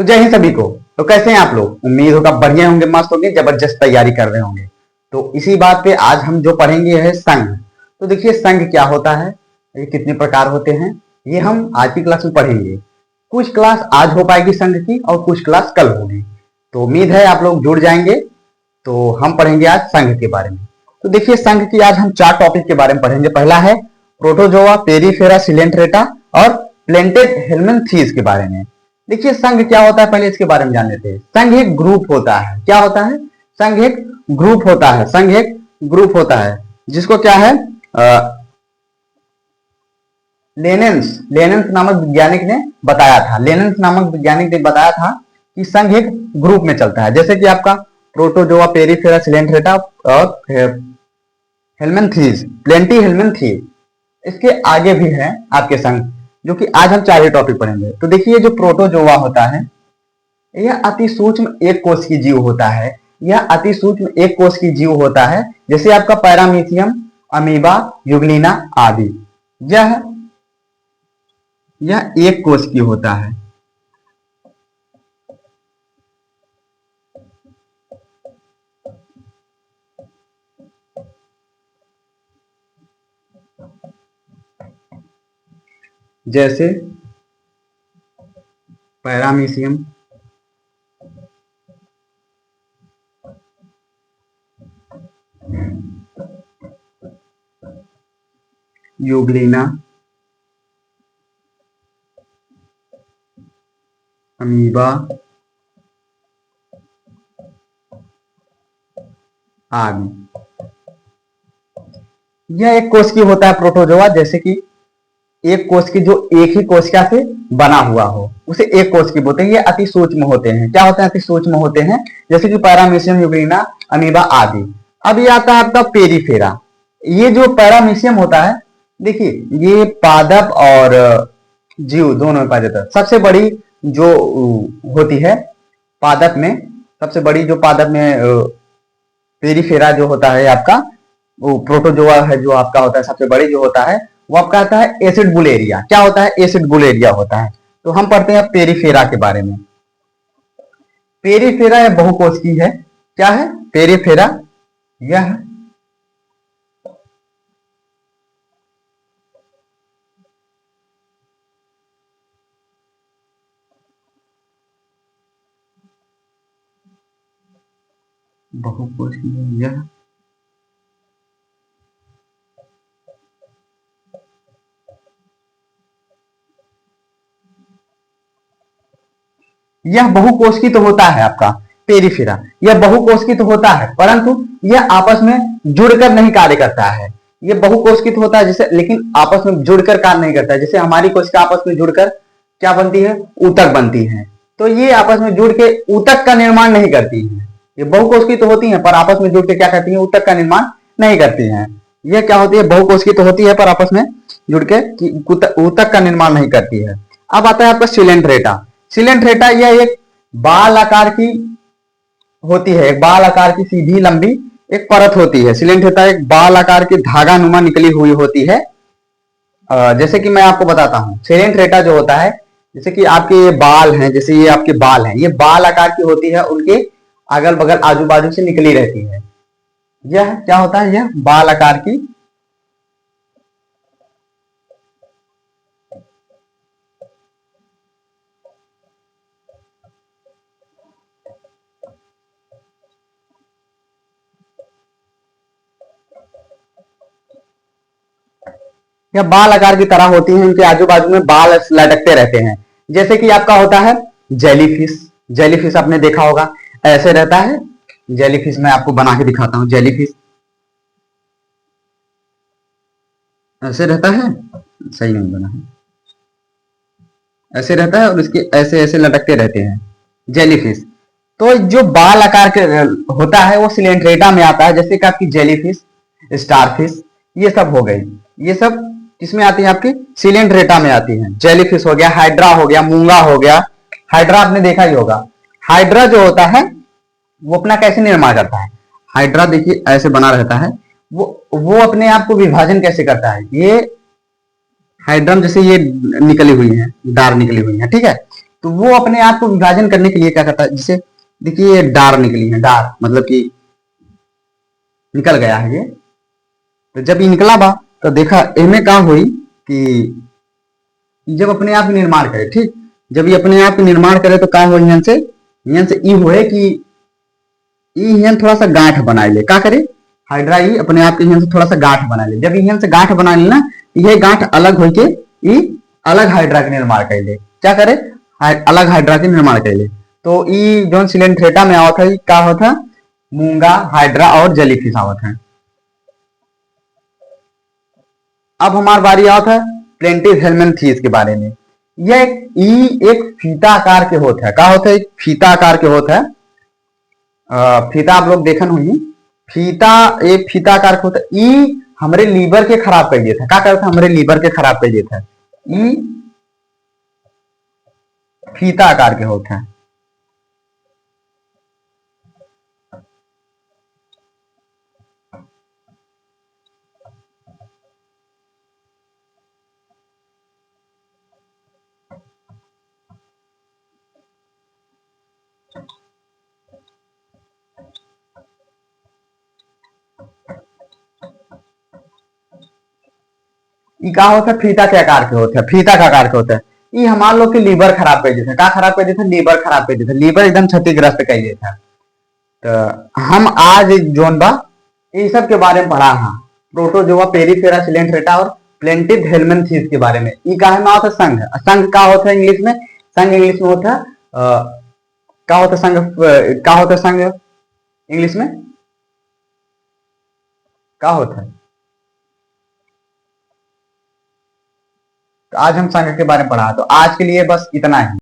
तो जय हिंद सभी को। तो कैसे हैं आप लोग? उम्मीद होगा बढ़िया होंगे, मस्त होंगे, जबरदस्त तैयारी कर रहे होंगे। तो इसी बात पे आज हम जो पढ़ेंगे है संघ। तो देखिए संघ क्या होता है, ये कितने प्रकार होते हैं, ये हम आज की क्लास में पढ़ेंगे। कुछ क्लास आज हो पाएगी संघ की और कुछ क्लास कल होगी। तो उम्मीद है आप लोग जुड़ जाएंगे। तो हम पढ़ेंगे आज संघ के बारे में। तो देखिए संघ की आज हम 4 टॉपिक के बारे में पढ़ेंगे। पहला है प्रोटोजोआ, पेरीफेरा, सिलेंट्रेटा और प्लेंटेड हेलमिन्थीज के बारे में। देखिए संघ क्या होता है, पहले इसके बारे में जान लेते हैं। संघ एक ग्रुप होता है। क्या होता है? संघ एक ग्रुप होता है। संघ एक ग्रुप होता है जिसको क्या है, लेनेंस नामक वैज्ञानिक ने बताया था। लेनेंस नामक वैज्ञानिक ने बताया था कि संघ एक ग्रुप में चलता है। जैसे कि आपका प्रोटोजोआ, पेरीफेरा, सिलेंट्रेटा और हेलमिन्थीज, प्लेंटी हेलमिन्थीज। इसके आगे भी है आपके संघ, जो कि आज हम 4 ही टॉपिक पढ़ेंगे। तो देखिए जो प्रोटोजोआ होता है, यह अति सूक्ष्म एक कोश की जीव होता है। यह अति सूक्ष्म एक कोश की जीव होता है, जैसे आपका पैरामीशियम, अमीबा, यूग्लिना आदि। यह एक कोश की होता है। जैसे पैरामीशियम, यूग्लिना, अमीबा आदि। यह एक कोश की होता है प्रोटोजोआ। जैसे कि एक कोश की जो एक ही कोशिका से बना हुआ हो, उसे एक कोश की बोलते हैं। ये अति सूक्ष्म होते हैं। क्या होते हैं? अति सूक्ष्म होते हैं, जैसे कि पैरामीशियम, यूग्लिना, अमीबा आदि। अब ये आता है आपका पेरीफेरा। ये जो पैरामीशियम होता है, देखिए ये पादप और जीव दोनों में पाया जाता है। सबसे बड़ी जो होती है पादप में, सबसे बड़ी जो पादप में पेरीफेरा जो होता है आपका, वो प्रोटोजोआ है जो आपका होता है, सबसे बड़ी जो होता है वो आपका आता है एसिड बुलेरिया। क्या होता है? एसिड बुलेरिया होता है। तो हम पढ़ते हैं पेरीफेरा के बारे में। पेरीफेरा यह बहुकोशिकीय है। क्या है? पेरीफेरा यह बहुकोशिकीय यह बहुकोशिकीय तो होता है आपका पेरीफेरा। यह बहुकोशिकीय तो होता है, परंतु यह आपस में जुड़कर नहीं कार्य करता है। यह बहुकोशिकीय होता है जैसे, लेकिन आपस में जुड़कर कार्य नहीं करता है। जैसे हमारी कोशिका आपस में जुड़कर क्या बनती है? ऊतक बनती है। तो ये आपस में जुड़ के ऊतक का निर्माण नहीं करती है। ये बहुकोशिकीय तो होती है पर आपस में जुड़ के क्या करती है? ऊतक का निर्माण नहीं करती है। यह क्या होती है? बहुकोशिकीय तो होती है पर आपस में जुड़ के ऊतक का निर्माण नहीं करती है। अब आता है आपका सिलेंट्रेटा। सिलेंट्रेटा यह एक बाल आकार की होती है, एक बाल आकार की सीधी लंबी एक परत होती है। सिलेंट्रेटा एक बाल आकार की धागा नुमा निकली हुई होती है। जैसे कि मैं आपको बताता हूं, सिलेंट्रेटा जो होता है, जैसे कि आपके ये बाल हैं, जैसे ये आपके बाल हैं, ये बाल आकार की होती है, उनके अगल बगल आजू बाजू से निकली रहती है। यह क्या होता है? यह बाल आकार की या बाल आकार की तरह होती हैं। इनके आजू बाजू में बाल लटकते रहते हैं। जैसे कि आपका होता है जेलीफिश। जेलीफिश आपने देखा होगा, ऐसे रहता है जेलीफिश। मैं आपको बना के दिखाता हूं। जेलीफिश ऐसे रहता है, सही नहीं बना है, ऐसे रहता है और इसके ऐसे ऐसे लटकते रहते हैं जेलीफिश। तो जो बाल आकार के होता है वो सिलेंट्रेटा में आता है। जैसे कि आपकी जेलीफिश, स्टारफिश, ये सब हो गई। ये सब किसमें आती है? आपकी सिलेंट्रेटा में आती है। जेलीफिश हो गया, हाइड्रा हो गया, मूंगा हो गया। हाइड्रा आपने देखा ही होगा। हाइड्रा जो होता है वो अपना कैसे निर्माण करता है? हाइड्रा देखिए ऐसे बना रहता है। वो अपने आप को विभाजन कैसे करता है? ये हाइड्रम जैसे ये निकली हुई है, डार निकली हुई है, ठीक है। तो वो अपने आप को विभाजन करने के लिए क्या करता है, जैसे देखिए ये डार निकली है, डार मतलब कि निकल गया है ये। तो जब ये निकला बा तो देखा एमे का हुई कि जब अपने आप निर्माण करे, ठीक, जब ये अपने आप निर्माण करे तो का हो, यहाँ से ई होए कि ई यहाँ थोड़ा सा गांठ बना ले, का करे हाइड्रा ई अपने आप के यहाँ से थोड़ा सा गांठ बना ले। जब यहाँ से गांठ बना ले ना, ये गांठ अलग होके ई अलग हाइड्रा के निर्माण कर ले, क्या करे अलग हाइड्रा के निर्माण कर ले। तो ई जो सिलेंट्रेटा में आवत है का होता, मूंगा, हाइड्रा और जेलीफिश आवत है। अब हमारी बारी आता है प्लेंटिस हेलमिंथेस के बारे में। यह एक फीता आकार के होता है, का होता है, एक फीता आकार के होता है। फीता आप लोग देखन हुई, फीता एक फीता आकार के होता है। ई हमारे लीवर के खराब कर देता है, क्या करता है, हमारे लीवर के खराब कर देता है। ई फीता आकार के होता है। ई का होता है, फीता के आकार के होता है, फीता का आकार के होता है। ये हमारे लोग के लीवर खराब कर देता है, का खराब कर देता है, लीवर खराब कर देता है, लीवर एकदम क्षतिग्रस्त कर देता है। तो हम आज जोन बा ये सब के बारे में पढ़ा हाँ, प्रोटोजोआ, पेरिफेरा, सिलेंट्रेटा और प्लेंटिस हेलमिंथेस के बारे में। ई काहे में होता है, संघ, संघ का होता है इंग्लिश में, संघ इंग्लिश में होता है का होता है संघ, का होता है संघ इंग्लिश में का होता है। तो आज हम संघ के बारे में पढ़ा, तो आज के लिए बस इतना ही।